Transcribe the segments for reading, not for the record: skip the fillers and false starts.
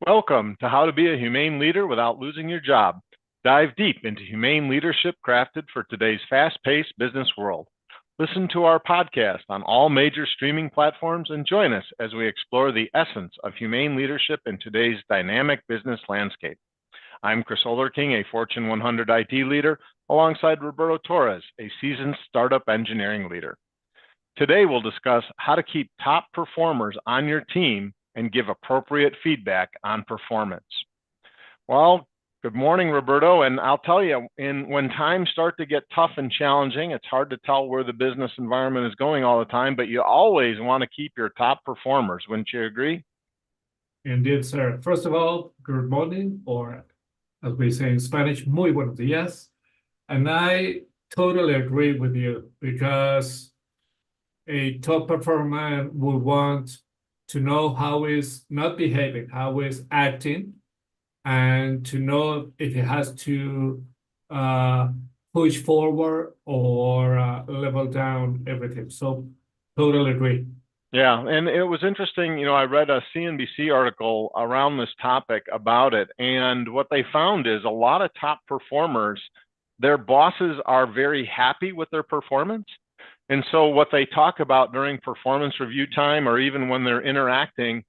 Welcome to How to Be a Humane Leader Without Losing Your Job. Dive deep into humane leadership crafted for today's fast-paced business world. Listen to our podcast on all major streaming platforms and join us as we explore the essence of humane leadership in today's dynamic business landscape. I'm Chris Ollerking, a Fortune 100 IT leader, alongside Roberto Torres, a seasoned startup engineering leader. Today, we'll discuss how to keep top performers on your team and give appropriate feedback on performance. Well, good morning, Roberto. And I'll tell you, when times start to get tough and challenging, it's hard to tell where the business environment is going all the time, but you always want to keep your top performers. Wouldn't you agree? Indeed, sir. First of all, good morning, or as we say in Spanish, muy buenos días. And I totally agree with you because a top performer will want to know how is not behaving, how is acting, and to know if it has to push forward or level down everything. So totally agree. Yeah, and it was interesting, I read a CNBC article around this topic about it, and what they found is a lot of top performers, their bosses are very happy with their performance. And so what they talk about during performance review time or even when they're interacting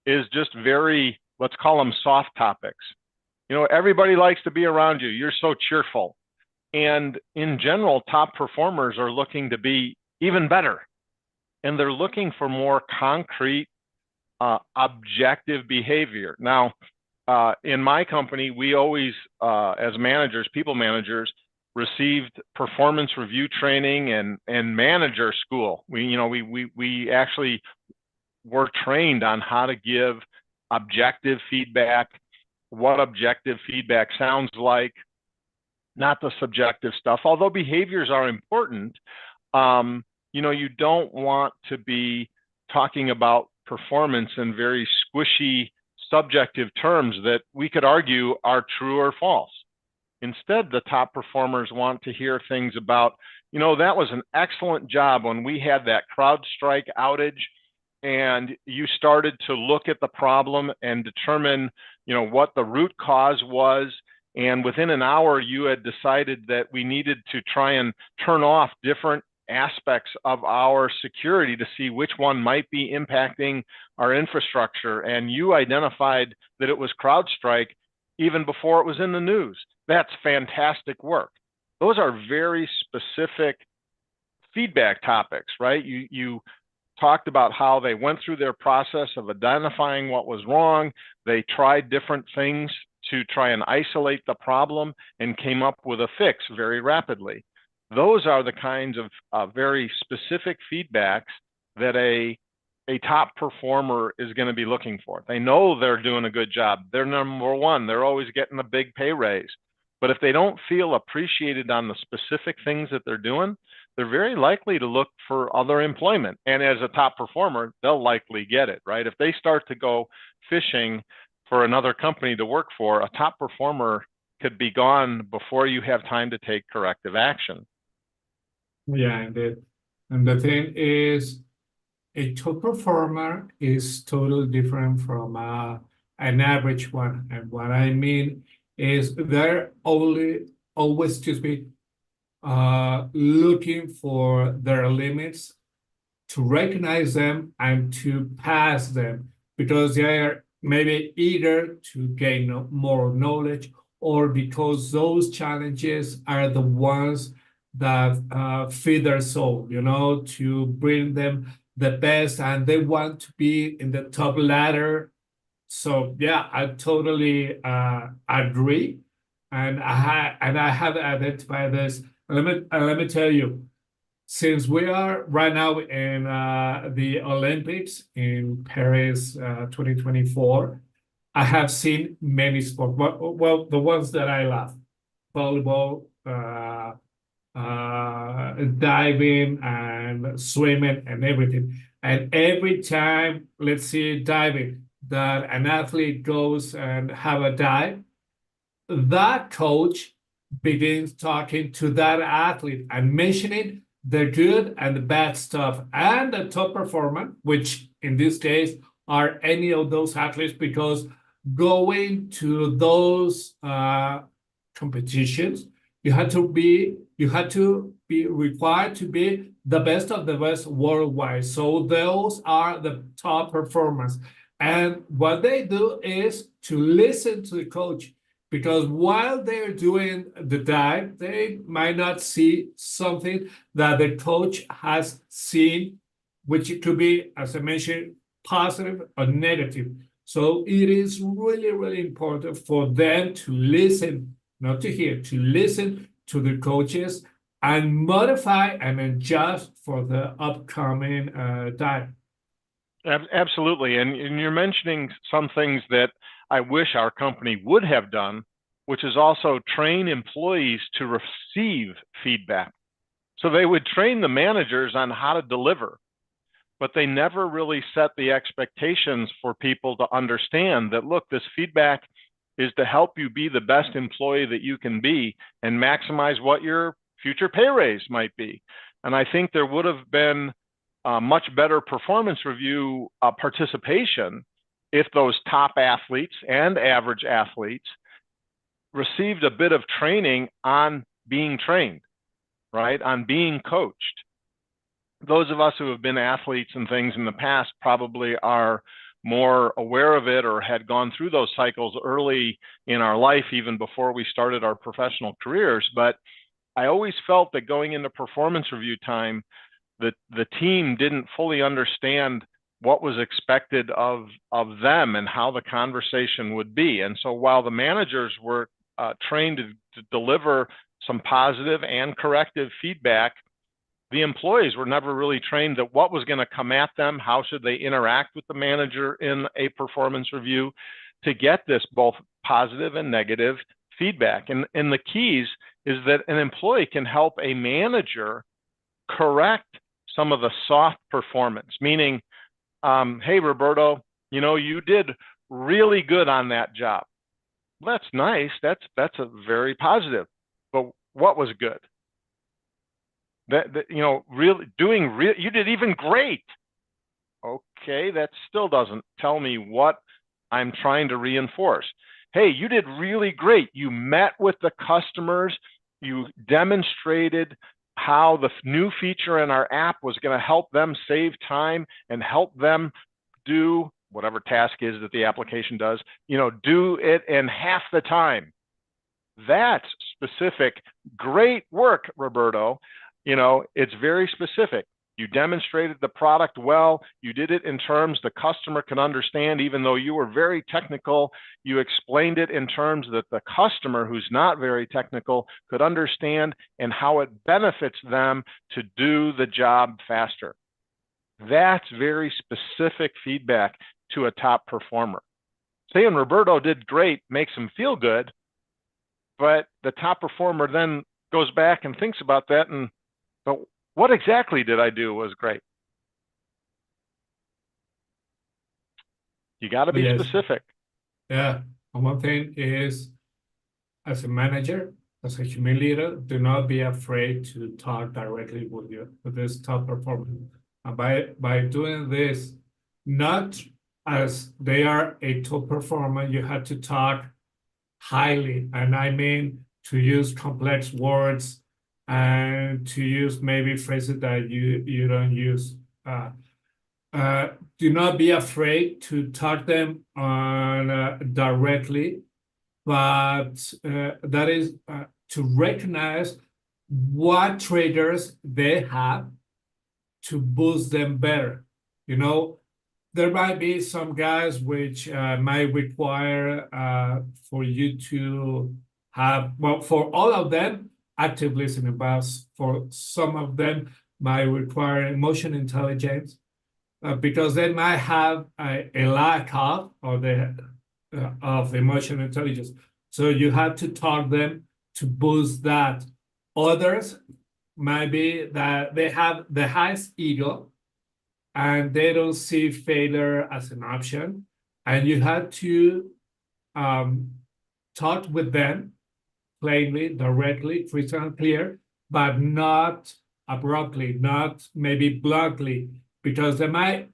is just very, let's call them soft topics. Everybody likes to be around you. You're so cheerful. And in general, top performers are looking to be even better. And they're looking for more concrete, objective behavior. Now, in my company, we always, as managers, people managers, received performance review training and manager school. We actually were trained on how to give objective feedback, what objective feedback sounds like, not the subjective stuff. Although behaviors are important, you don't want to be talking about performance in very squishy, subjective terms that we could argue are true or false. Instead, the top performers want to hear things about, that was an excellent job when we had that CrowdStrike outage and you started to look at the problem and determine, what the root cause was. And within an hour, you had decided that we needed to try and turn off different aspects of our security to see which one might be impacting our infrastructure. And you identified that it was CrowdStrike even before it was in the news. That's fantastic work. Those are very specific feedback topics, right? You talked about how they went through their process of identifying what was wrong. They tried different things to try and isolate the problem and came up with a fix very rapidly. Those are the kinds of very specific feedbacks that a top performer is going to be looking for. They know they're doing a good job. They're number one. They're always getting a big pay raise. But if they don't feel appreciated on the specific things that they're doing, they're very likely to look for other employment. And as a top performer, they'll likely get it, right? If they start to go fishing for another company to work for, a top performer could be gone before you have time to take corrective action. Yeah, indeed. And the thing is, a top performer is totally different from an average one. And what I mean is they're always, excuse me, looking for their limits, to recognize them and to pass them, because they are maybe eager to gain more knowledge, or because those challenges are the ones that feed their soul, to bring them the best, and they want to be in the top ladder. So yeah, I totally agree, and I have identified this. Let me tell you, since we are right now in the Olympics in Paris 2024, I have seen many sports. Well, the ones that I love: volleyball, diving, and swimming, and everything. And every time, let's see, diving, that an athlete goes and have a dive, that coach begins talking to that athlete and mentioning the good and the bad stuff, and the top performer, which in this case are any of those athletes, because going to those competitions, you had to be required to be the best of the best worldwide. So those are the top performers. And what they do is to listen to the coach, because while they're doing the dive, they might not see something that the coach has seen, which could be, as I mentioned, positive or negative. So it is really, really important for them to listen, not to hear, to listen to the coaches and modify and adjust for the upcoming dive. Absolutely. And you're mentioning some things that I wish our company would have done, which is also train employees to receive feedback. So they would train the managers on how to deliver, but they never really set the expectations for people to understand that, look, this feedback is to help you be the best employee that you can be and maximize what your future pay raise might be. And I think there would have been much better performance review participation if those top athletes and average athletes received a bit of training on being trained, right? On being coached. Those of us who have been athletes and things in the past probably are more aware of it or had gone through those cycles early in our life, even before we started our professional careers. But I always felt that going into performance review time, the team didn't fully understand what was expected of them and how the conversation would be. And so while the managers were trained to deliver some positive and corrective feedback, the employees were never really trained that what was going to come at them, how should they interact with the manager in a performance review to get this both positive and negative feedback. And the keys is that an employee can help a manager correct some of the soft performance, meaning, hey, Roberto, you did really good on that job. Well, that's nice. That's a very positive. But what was good? You did even great. Okay, that still doesn't tell me what I'm trying to reinforce. Hey, you did really great. You met with the customers. You demonstrated how the new feature in our app was going to help them save time and help them do whatever task is that the application does, do it in half the time. That's specific. Great work, Roberto. It's very specific. You demonstrated the product well. You did it in terms the customer can understand, even though you were very technical. You explained it in terms that the customer, who's not very technical, could understand and how it benefits them to do the job faster. That's very specific feedback to a top performer. Saying Roberto did great makes him feel good, but the top performer then goes back and thinks about that and, but what exactly did I do was great? You got to be specific. Yeah. And one thing is, as a manager, as a human leader, do not be afraid to talk directly with this top performer. And by doing this, not as they are a top performer, you have to talk highly. And I mean to use complex words and to use maybe phrases that you don't use. Do not be afraid to talk them on directly, but that is to recognize what traders they have to boost them better. There might be some guys which might require for you to have, well, for all of them, active listening, but for some of them might require emotional intelligence because they might have a lack of emotional intelligence. So you have to talk them to boost that. Others might be that they have the highest ego and they don't see failure as an option. And you have to talk with them plainly, directly, crystal clear, but not abruptly, not maybe bluntly, because they might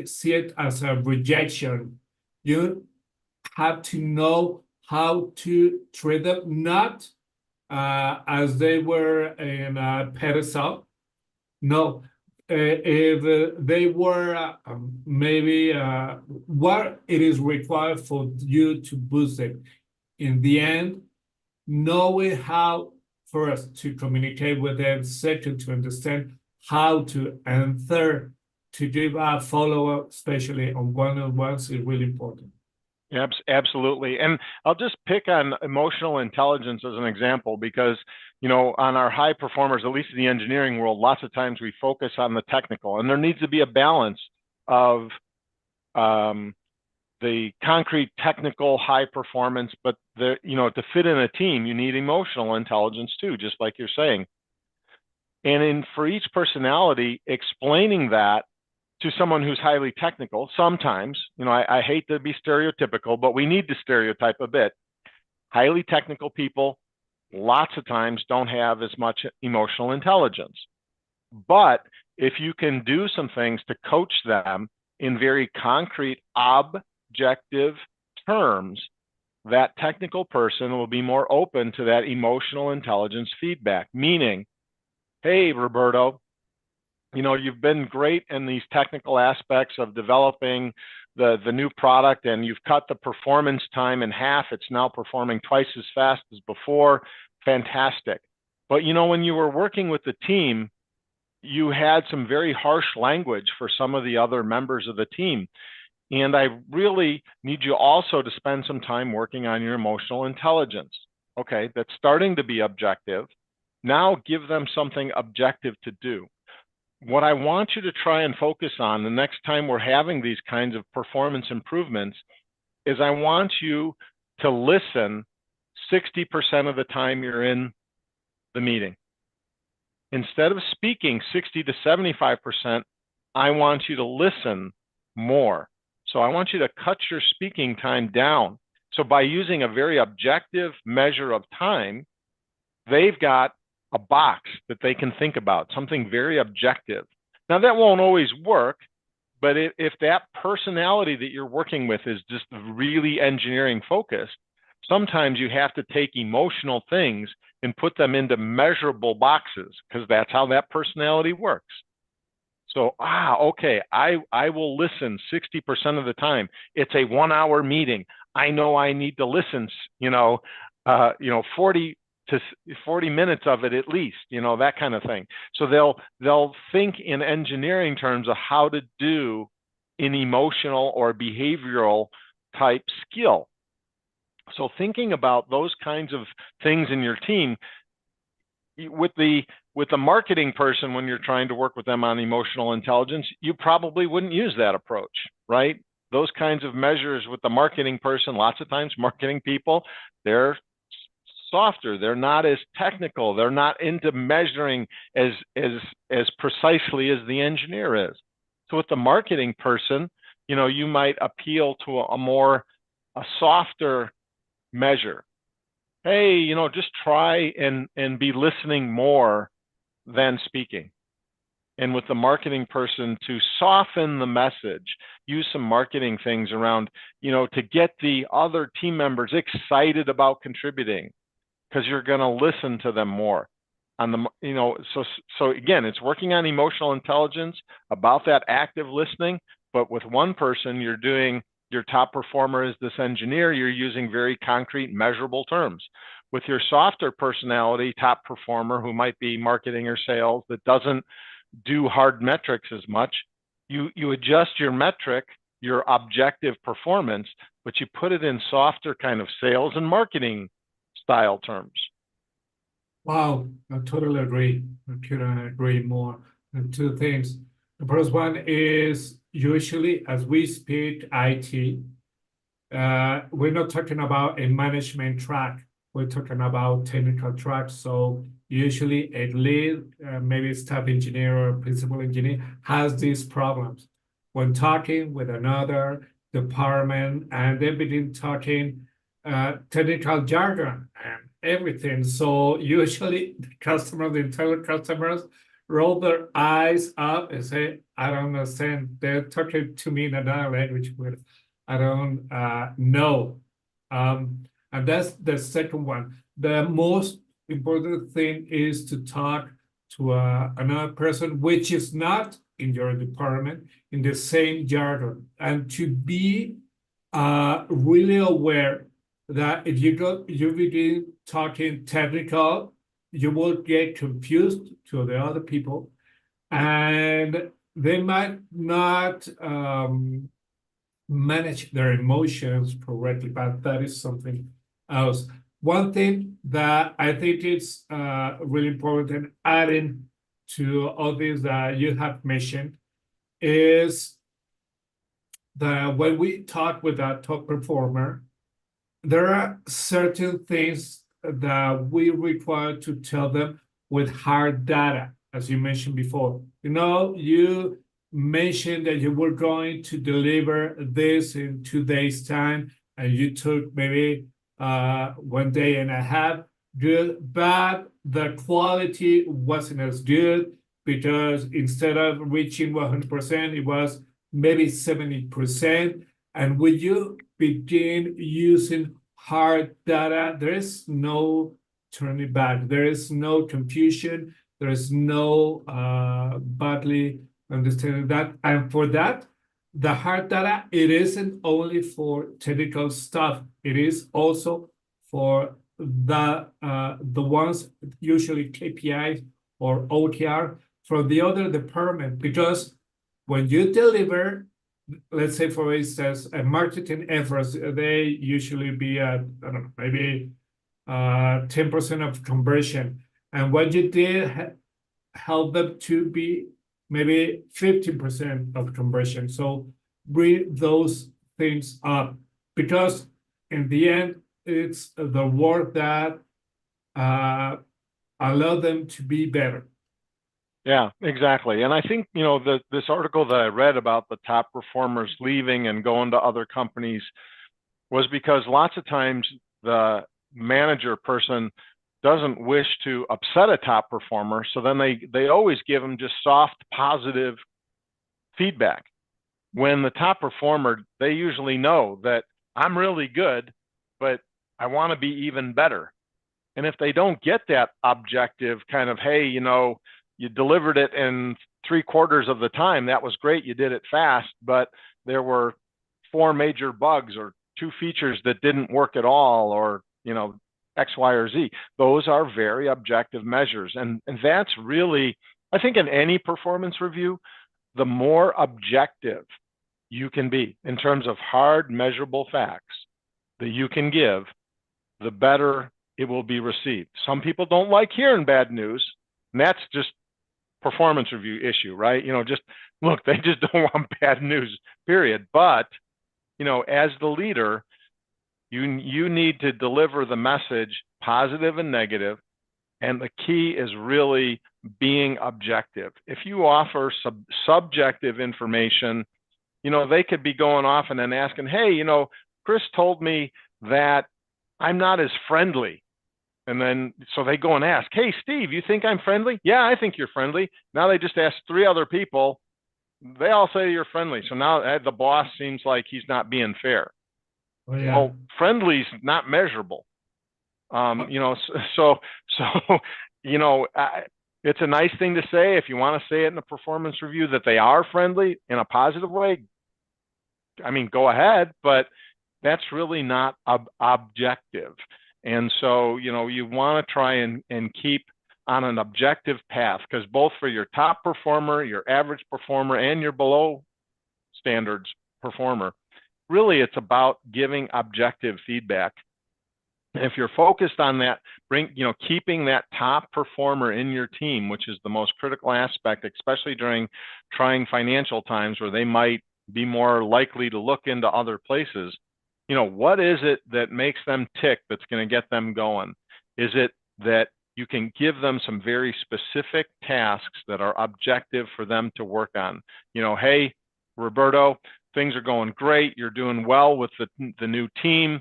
see it as a rejection. You have to know how to treat them, not as they were in a pedestal. No, if they were maybe what it is required for you to boost them. In the end, knowing how first to communicate with them, second to understand how to, and third to give a follow-up, especially on one-on-ones, is really important. Absolutely. And I'll just pick on emotional intelligence as an example because, you know, on our high performers, at least in the engineering world, lots of times we focus on the technical, and there needs to be a balance of the concrete technical high performance, but you know, to fit in a team, you need emotional intelligence too, just like you're saying. And for each personality, explaining that to someone who's highly technical, sometimes, you know, I hate to be stereotypical, but we need to stereotype a bit. Highly technical people, lots of times don't have as much emotional intelligence. But if you can do some things to coach them in very concrete, objective terms, that technical person will be more open to that emotional intelligence feedback, meaning, hey, Roberto, you know, you've been great in these technical aspects of developing the new product, and you've cut the performance time in half. It's now performing twice as fast as before. Fantastic. But, you know, when you were working with the team, you had some very harsh language for some of the other members of the team. And I really need you also to spend some time working on your emotional intelligence. Okay, that's starting to be objective. Now give them something objective to do. What I want you to try and focus on the next time we're having these kinds of performance improvements is I want you to listen 60% of the time you're in the meeting. Instead of speaking 60 to 75%, I want you to listen more. So I want you to cut your speaking time down. So by using a very objective measure of time, they've got a box that they can think about, something very objective. Now, that won't always work, but if that personality that you're working with is just really engineering focused, sometimes you have to take emotional things and put them into measurable boxes because that's how that personality works. So, okay, I will listen 60% of the time. It's a 1 hour meeting. I know I need to listen, 40 minutes of it at least, you know, that kind of thing. So they'll think in engineering terms of how to do an emotional or behavioral type skill. So thinking about those kinds of things in your team, with the marketing person, when you're trying to work with them on emotional intelligence, you probably wouldn't use that approach, right? Those kinds of measures with the marketing person, lots of times marketing people, they're softer, they're not as technical, they're not into measuring as precisely as the engineer is. So with the marketing person, you know, you might appeal to a softer measure. Hey, you know, just try and be listening more than speaking. And with the marketing person, to soften the message, use some marketing things around, you know, to get the other team members excited about contributing, because you're going to listen to them more. On the, you know, so again, it's working on emotional intelligence, about that active listening. But with one person, you're doing, your top performer is this engineer, you're using very concrete, measurable terms. With your softer personality, top performer, who might be marketing or sales, that doesn't do hard metrics as much, you adjust your metric, your objective performance, but you put it in softer kind of sales and marketing style terms. Wow, I totally agree. I couldn't agree more. And two things. The first one is usually as we speak IT, we're not talking about a management track. We're talking about technical tracks. So usually a lead, maybe staff engineer or principal engineer, has these problems when talking with another department, and they begin talking technical jargon and everything. So usually the customers, the internal customers, roll their eyes up and say, I don't understand. They're talking to me in another language. I don't know. And that's the second one. The most important thing is to talk to another person which is not in your department in the same jargon, and to be really aware that if you begin talking technical, you will get confused to the other people, and they might not manage their emotions correctly, but that is something else. One thing that I think is really important, adding to all these that you have mentioned, is that when we talk with a top performer, there are certain things that we require to tell them with hard data, as you mentioned before. You mentioned that you were going to deliver this in 2 days' time, and you took maybe 1 day and a half. Good, but the quality wasn't as good because instead of reaching 100%, it was maybe 70%. And when you begin using hard data, there is no turning back. There is no confusion. There is no badly understanding that. And for that, the hard data, it isn't only for technical stuff. It is also for the ones, usually KPIs or OKR, from the other department. Because when you deliver, let's say, for instance, a marketing efforts, they usually be at, I don't know, maybe 10% of conversion. And what you did help them to be maybe 50% of conversion. So bring those things up, because in the end, it's the work that allow them to be better. Yeah, exactly. And I think, this article that I read about the top performers leaving and going to other companies was because lots of times the manager person doesn't wish to upset a top performer. So then they always give them just soft, positive feedback. When the top performer, they usually know that I'm really good, but I want to be even better. And if they don't get that objective kind of, hey, you delivered it in 3/4 of the time, that was great, you did it fast, but there were 4 major bugs or 2 features that didn't work at all, or X, Y, or Z. Those are very objective measures. And that's really, I think, in any performance review, the more objective you can be in terms of hard measurable facts that you can give, the better it will be received. Some people don't like hearing bad news, and that's just performance review issue, right? Just look, they just don't want bad news, period. But, as the leader, you need to deliver the message, positive and negative. And the key is really being objective. If you offer subjective information, they could be going off and then asking, hey, Chris told me that I'm not as friendly. And then, so they go and ask, hey, Steve, you think I'm friendly? Yeah, I think you're friendly. Now they just asked 3 other people. They all say you're friendly. So now the boss seems like he's not being fair. Oh, yeah. Well, friendly's not measurable. So it's a nice thing to say if you want to say it in a performance review that they are friendly in a positive way. I mean, go ahead, but that's really not objective. And so, you want to try and keep on an objective path, because both for your top performer, your average performer, and your below standards performer, really it's about giving objective feedback. And if you're focused on that, keeping that top performer in your team, which is the most critical aspect, especially during trying financial times where they might be more likely to look into other places. What is it that makes them tick that's going to get them going? Is it that you can give them some very specific tasks that are objective for them to work on? Hey, Roberto, things are going great. You're doing well with the new team,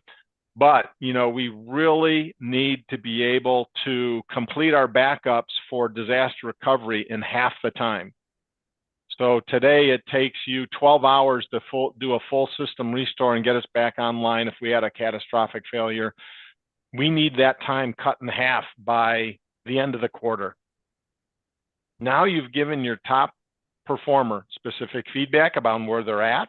but, we really need to be able to complete our backups for disaster recovery in half the time. So today it takes you 12 hours to do a full system restore and get us back online if we had a catastrophic failure. We need that time cut in half by the end of the quarter. Now you've given your top performer specific feedback about where they're at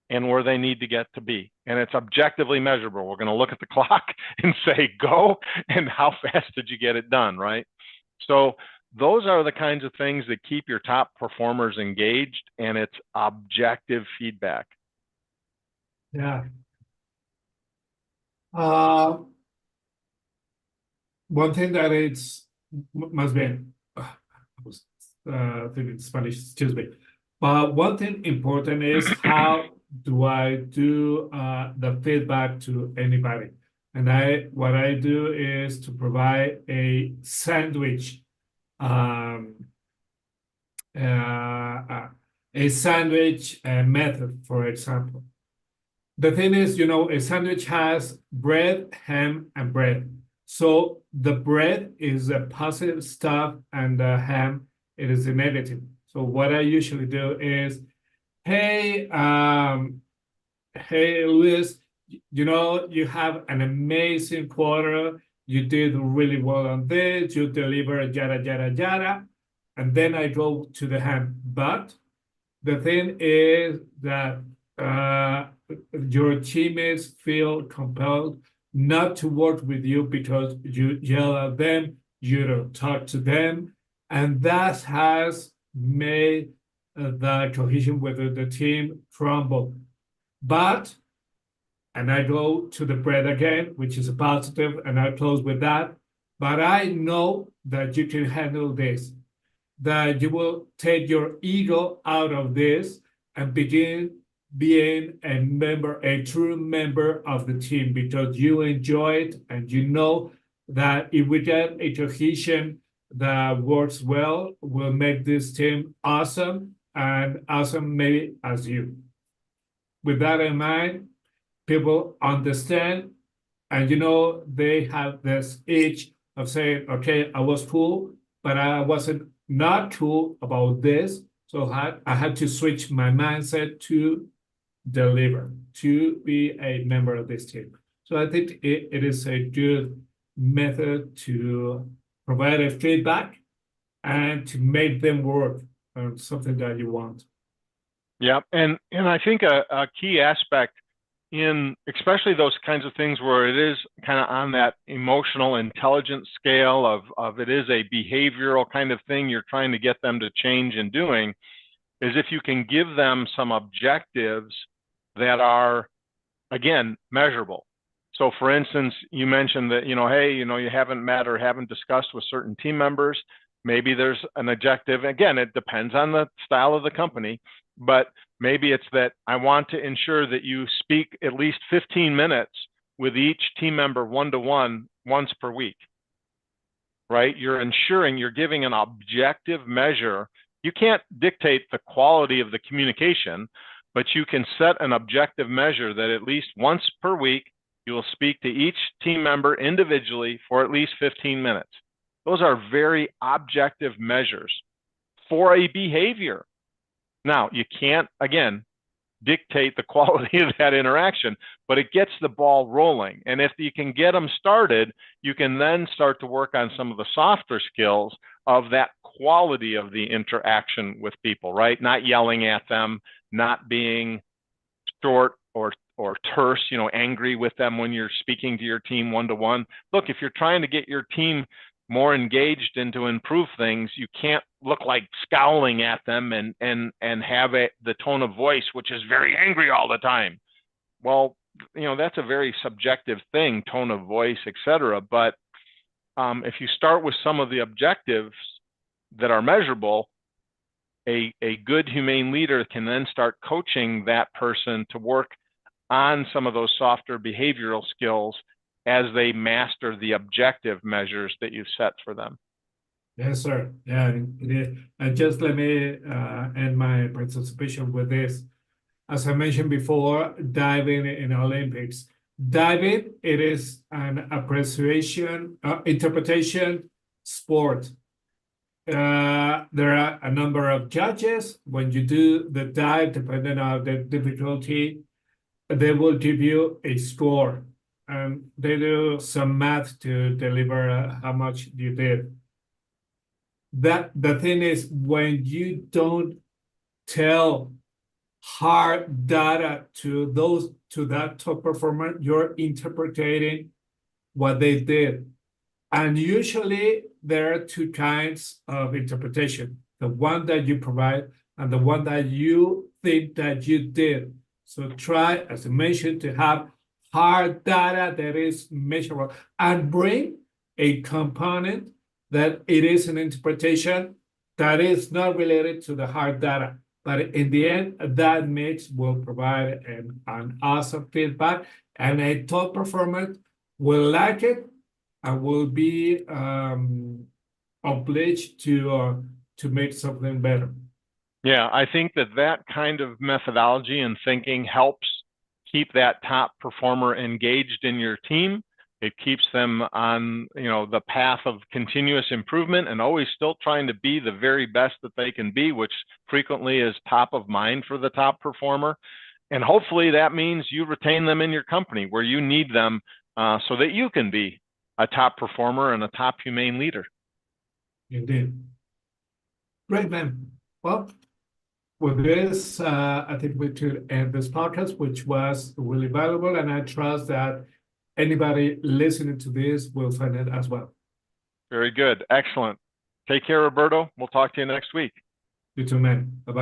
and where they need to get to be. And it's objectively measurable. We're going to look at the clock and say, go, and how fast did you get it done, right? So those are the kinds of things that keep your top performers engaged, and it's objective feedback. Yeah. One thing that must be, I was thinking Spanish, excuse me. But one thing important is how do I do the feedback to anybody? And what I do is to provide a sandwich, a sandwich method, for example. The thing is, you know, a sandwich has bread, ham, and bread. So the bread is the positive stuff, and the ham, it is the negative. So what I usually do is, hey, Luis, you know, you have an amazing quarter. You did really well on this. You delivered yada, yada, yada. And then I go to the ham. But the thing is that your teammates feel compelled not to work with you because you yell at them, you don't talk to them. And that has made the cohesion with the team crumble. But, and I go to the bread again, which is a positive, and I close with that. But I know that you can handle this, that you will take your ego out of this and begin being a true member of the team, because you enjoy it and you know that if we get a cohesion that works well, will make this team awesome, and awesome maybe as you. With that in mind, people understand, and you know, they have this itch of saying, okay, I was cool, but I wasn't not cool about this. So I had to switch my mindset to deliver, to be a member of this team. So I think it is a good method to provide a feedback and to make them work on something that you want. Yeah, and I think a key aspect in especially those kinds of things where it is kind of on that emotional intelligence scale of it is a behavioral kind of thing you're trying to get them to change in doing, is if you can give them some objectives that are, again, measurable. So for instance, you mentioned that, you know, hey, you know, you haven't met or haven't discussed with certain team members. Maybe there's an objective. Again, it depends on the style of the company, but maybe it's that I want to ensure that you speak at least 15 minutes with each team member one-to-one once per week, right? You're ensuring you're giving an objective measure. You can't dictate the quality of the communication, but you can set an objective measure that at least once per week, you will speak to each team member individually for at least 15 minutes. Those are very objective measures for a behavior. Now, you can't, again, dictate the quality of that interaction, but it gets the ball rolling. And if you can get them started, you can then start to work on some of the softer skills of that quality of the interaction with people, right? Not yelling at them, not being short or terse, you know, angry with them when you're speaking to your team one-to-one. Look, if you're trying to get your team more engaged and to improve things, you can't look like scowling at them and have the tone of voice, which is very angry all the time. Well, you know, that's a very subjective thing, tone of voice, etc. But if you start with some of the objectives that are measurable, a good humane leader can then start coaching that person to work on some of those softer behavioral skills as they master the objective measures that you've set for them. Yes, sir. Yeah, it is. And just let me end my participation with this. As I mentioned before, diving in Olympics. Diving, it is an appreciation, interpretation sport. there are a number of judges. When you do the dive, depending on the difficulty, they will give you a score, and they do some math to deliver how much you did. The thing is, when you don't tell hard data to that top performer, you're interpreting what they did. And usually there are two kinds of interpretation, the one that you provide and the one that you think that you did. So try, as I mentioned, to have hard data that is measurable, and bring a component that it is an interpretation that is not related to the hard data. But in the end, that mix will provide an awesome feedback, and a top performer will like it and will be obliged to make something better. Yeah, I think that kind of methodology and thinking helps keep that top performer engaged in your team. It keeps them on, the path of continuous improvement and always still trying to be the very best that they can be, which frequently is top of mind for the top performer. And hopefully that means you retain them in your company where you need them so that you can be a top performer and a top humane leader. Indeed. Great, man. Well, with this, I think we could end this podcast, which was really valuable, and I trust that anybody listening to this will find it as well. Very good. Excellent. Take care, Roberto. We'll talk to you next week. You too, man. Bye-bye.